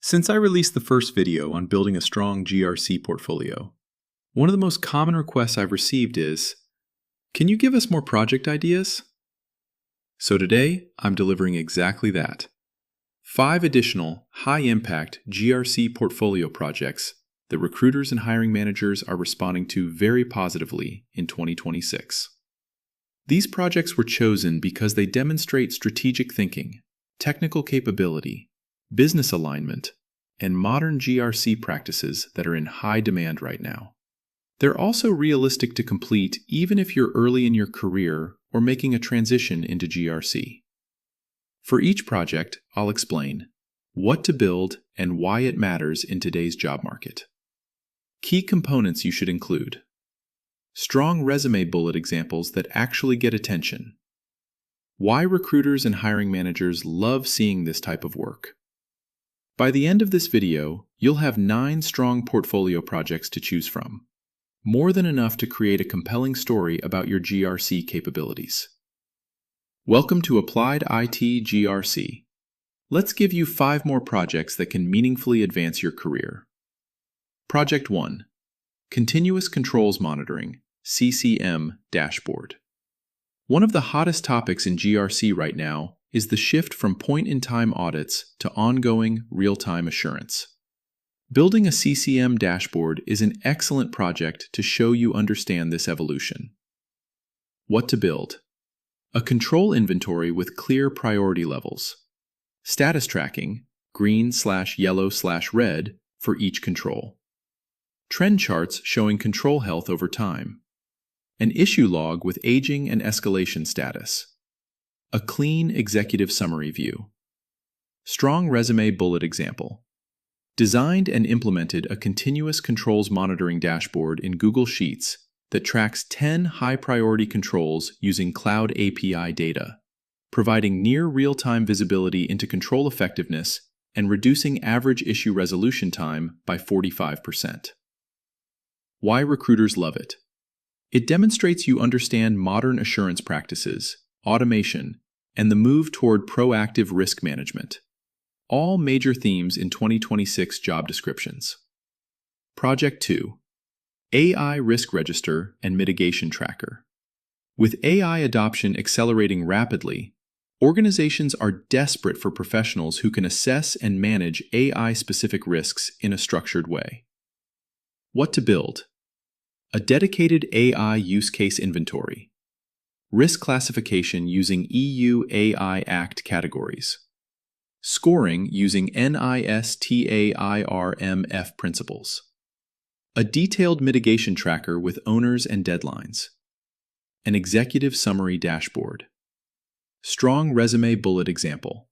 Since I released the first video on building a strong GRC portfolio, one of the most common requests I've received is, can you give us more project ideas? So today, I'm delivering exactly that. 5 additional, high-impact GRC portfolio projects that recruiters and hiring managers are responding to very positively in 2026. These projects were chosen because they demonstrate strategic thinking, technical capability, business alignment, and modern GRC practices that are in high demand right now. They're also realistic to complete even if you're early in your career or making a transition into GRC. For each project, I'll explain what to build and why it matters in today's job market. Key components you should include: strong resume bullet examples that actually get attention. Why recruiters and hiring managers love seeing this type of work. By the end of this video, you'll have 9 strong portfolio projects to choose from. More than enough to create a compelling story about your GRC capabilities. Welcome to Applied IT GRC. Let's give you 5 more projects that can meaningfully advance your career. Project 1. Continuous Controls Monitoring, CCM Dashboard. One of the hottest topics in GRC right now is the shift from point-in-time audits to ongoing, real-time assurance. Building a CCM dashboard is an excellent project to show you understand this evolution. What to build: a control inventory with clear priority levels. Status tracking, green/yellow/red, for each control. Trend charts showing control health over time. An issue log with aging and escalation status. A clean executive summary view. Strong resume bullet example. Designed and implemented a continuous controls monitoring dashboard in Google Sheets that tracks 10 high-priority controls using Cloud API data, providing near real-time visibility into control effectiveness and reducing average issue resolution time by 45%. Why recruiters love it. It demonstrates you understand modern assurance practices, automation, and the move toward proactive risk management. All major themes in 2026 job descriptions. Project 2. AI Risk Register and Mitigation Tracker. With AI adoption accelerating rapidly, organizations are desperate for professionals who can assess and manage AI-specific risks in a structured way. What to build: a dedicated AI use case inventory. Risk classification using EU AI Act categories. Scoring using NIST TPRM principles. A detailed mitigation tracker with owners and deadlines. An executive summary dashboard. Strong resume bullet example.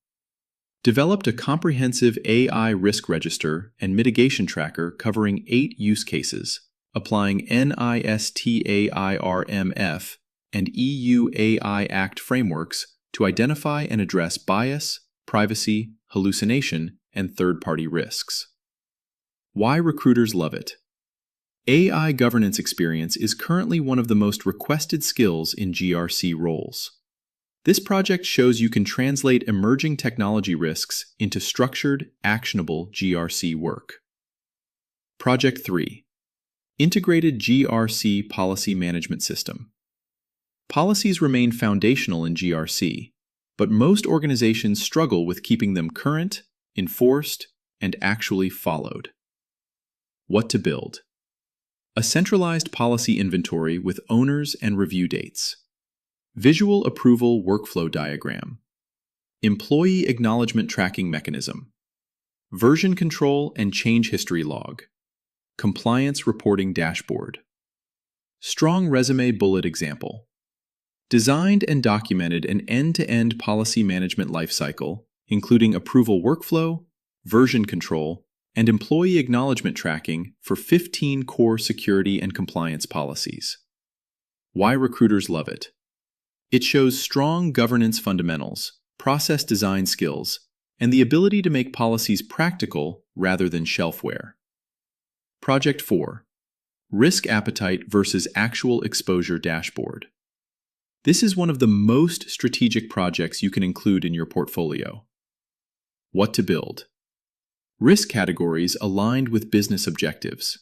Developed a comprehensive AI risk register and mitigation tracker covering 8 use cases, applying NIST TPRM and EU AI Act frameworks to identify and address bias, privacy, hallucination, and third-party risks. Why recruiters love it. AI governance experience is currently one of the most requested skills in GRC roles. This project shows you can translate emerging technology risks into structured, actionable GRC work. Project 3. Integrated GRC Policy Management System. Policies remain foundational in GRC, but most organizations struggle with keeping them current, enforced, and actually followed. What to build: a centralized policy inventory with owners and review dates. Visual approval workflow diagram. Employee acknowledgement tracking mechanism. Version control and change history log. Compliance reporting dashboard. Strong resume bullet example. Designed and documented an end-to-end policy management lifecycle, including approval workflow, version control, and employee acknowledgement tracking for 15 core security and compliance policies. Why recruiters love it. It shows strong governance fundamentals, process design skills, and the ability to make policies practical rather than shelfware. Project 4. Risk appetite versus actual exposure dashboard. This is one of the most strategic projects you can include in your portfolio. What to build: Risk categories aligned with business objectives.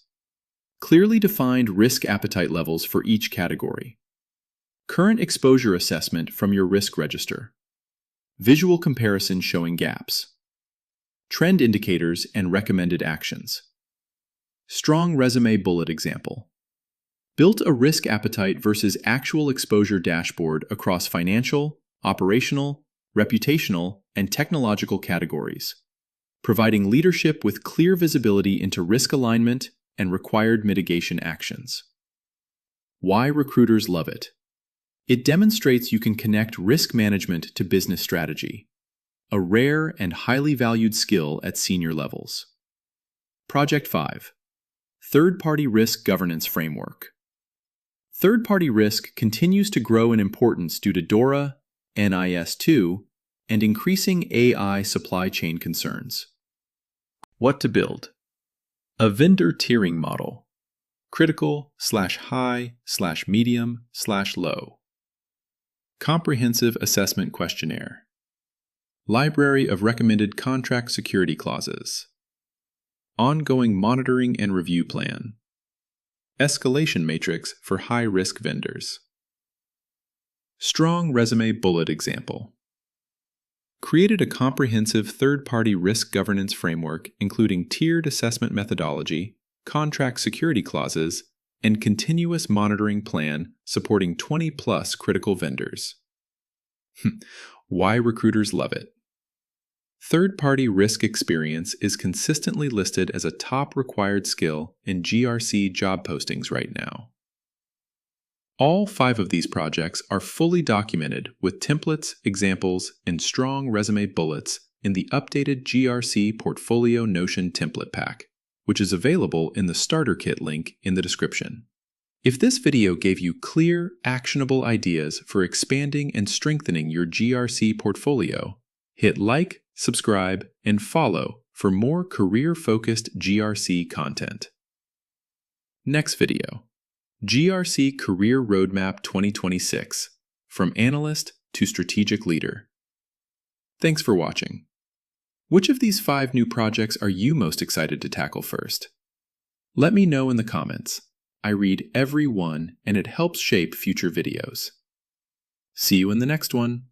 Clearly defined risk appetite levels for each category. Current exposure assessment from your risk register. Visual comparison showing gaps. Trend indicators and recommended actions. Strong resume bullet example. Built a risk appetite versus actual exposure dashboard across financial, operational, reputational, and technological categories, providing leadership with clear visibility into risk alignment and required mitigation actions. Why recruiters love it. It demonstrates you can connect risk management to business strategy, a rare and highly valued skill at senior levels. Project 5. Third-Party Risk Governance Framework. Third-party risk continues to grow in importance due to DORA, NIS2, and increasing AI supply chain concerns. What to build? A vendor tiering model. Critical/high/medium/low. Comprehensive assessment questionnaire. Library of recommended contract security clauses. Ongoing monitoring and review plan. Escalation matrix for high-risk vendors. Strong resume bullet example. Created a comprehensive third-party risk governance framework including tiered assessment methodology, contract security clauses, and continuous monitoring plan supporting 20-plus critical vendors. Why recruiters love it. Third-party risk experience is consistently listed as a top required skill in GRC job postings right now. All 5 of these projects are fully documented with templates, examples, and strong resume bullets in the updated GRC Portfolio Notion template pack, which is available in the starter kit link in the description. If this video gave you clear, actionable ideas for expanding and strengthening your GRC portfolio, hit like, subscribe, and follow for more career-focused GRC content. Next video. GRC Career Roadmap 2026, From Analyst to Strategic Leader. Thanks for watching. Which of these 5 new projects are you most excited to tackle first? Let me know in the comments. I read every one and it helps shape future videos. See you in the next one.